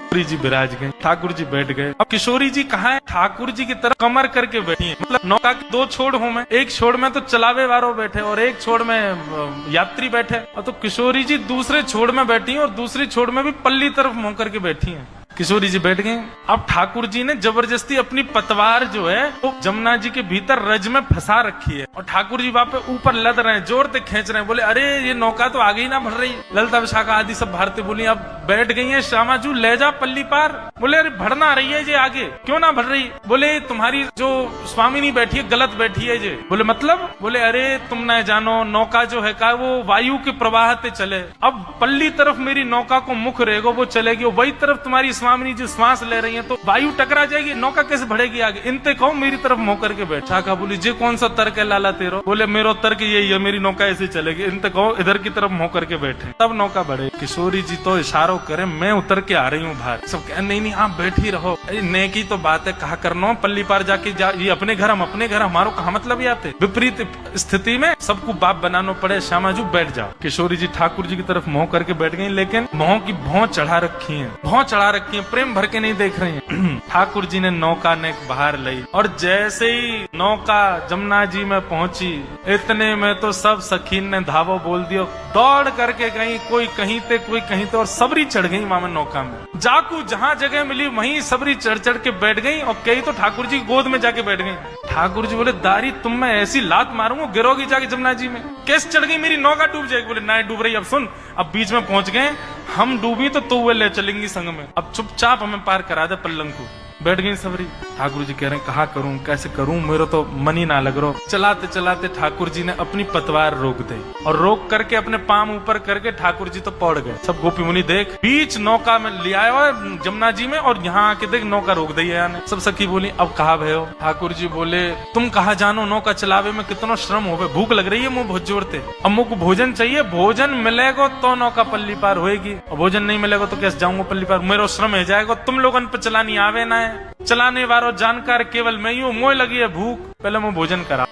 किशोरी जी विराज गए, ठाकुर जी बैठ गए। अब किशोरी जी कहाँ है? ठाकुर जी की तरफ कमर करके बैठी है। मतलब नौका के दो छोड़ हूं मैं, एक छोड़ में तो चलावे वालों बैठे और एक छोड़ में यात्री बैठे। और तो किशोरी जी दूसरे छोड़ में बैठी है और दूसरी छोड़ में भी पल्ली तरफ मुंह करके बैठी है। किशोरी जी बैठ गए। अब ठाकुर जी ने जबरदस्ती अपनी पतवार जो है वो जमुना जी के भीतर रज में फंसा रखी है और ठाकुर जी वहां पे ऊपर लद रहे हैं, जोर से खींच रहे हैं। बोले अरे ये नौका तो आगे ही ना बढ़ रही। ललिता विशाखा आदि सब भारतीय बोली अब बैठ गई है, श्यामाजू ले जा पल्ली पार। बोले अरे बढ़ना रही है ये आगे, क्यों ना बढ़ रही? बोले तुम्हारी जो स्वामिनी बैठी है गलत बैठी है ये। बोले मतलब? बोले अरे तुम न जानो नौका जो है का वो वायु के प्रवाह से चले। अब पल्ली तरफ मेरी नौका को मुख रहेगा वो चलेगी, वही तरफ तुम्हारी स्वामिनी जो श्वास ले रही है तो वायु टकरा जाएगी, नौका कैसे बढ़ेगी आगे? इनते कहो मेरी तरफ मुंह करके बैठा। का बोली जे कौन सा तर्क है लाला तेरो? बोले मेरो तर्क यही है, मेरी नौका ऐसे चलेगी। इनते कहो इधर की तरफ मुंह करके बैठे, तब नौका बढ़े। किशोरी जी तो इशारों करे मैं उतर के आ रही हूँ बाहर। सब कहे नहीं नहीं आप बैठी रहो, नेकी तो बात है, कहा करना पल्ली पार जाके ये अपने घर हम अपने घर, हमारो कहा मतलब ही आते। विपरीत स्थिति में सबको बाप बनाना पड़े। श्यामाजू बैठ जाओ। किशोरी जी ठाकुर जी की तरफ मुंह करके बैठ गई, लेकिन मुंह की भौं चढ़ा रखी है, भौं चढ़ा रखी है, प्रेम भर के नहीं देख रही हैं। ठाकुर जी ने नौका ने बाहर लाई और जैसे ही नौका जमुना जी में पहुंची इतने में तो सब सखीन ने धावो बोल दियो, दौड़ करके गई, कोई कहीं ते कोई कहीं ते, और सबरी चढ़ गई मामा नौका में। जाकू जहां जगह मिली वहीं सबरी चढ़ चढ़ के बैठ गई और कई तो ठाकुर जी की गोद में जाके बैठ गई। ठाकुर जी बोले दारी तुम मैं ऐसी लात मारूंगा गिरोगी जाके जमुना जी में। कैसे चढ़ गई? मेरी नौका डूब जाएगी। बोले ना डूब रही। अब सुन, अब बीच में पहुंच गए, हम डूबी तो वे ले चलेंगी संग में, अब चुपचाप हमें पार करा दे पल्लंग को। बैठ गई सबरी। ठाकुर जी कह रहे हैं कहा करूं कैसे करूं, मेरा तो मन ही ना लग रहा। चलाते चलाते ठाकुर जी ने अपनी पतवार रोक दी और रोक करके अपने पाम ऊपर करके ठाकुर जी तो पौड़ गए। सब गोपी मुनि देख बीच नौका में ले आया जमुना जी में और यहाँ आके देख नौका रोक दी है। सब सखी बोली अब कहा भयो? ठाकुर जी बोले तुम कहा जानो नौका चलावे में कितना श्रम होवे, भूख लग रही है मुंह बहुत जोर से, अब मुझको भोजन चाहिए, भोजन मिलेगा तो नौका पल्ली पार होएगी, और भोजन नहीं मिलेगा तो कैसे जाऊंगा पल्ली पार, मेरा श्रम हो जाएगा। तुम लोगन पे चलानी आवे ना है, चलाने वालों जानकार केवल मैं ही हूँ, मोह लगी है भूख, पहले मैं भोजन करा।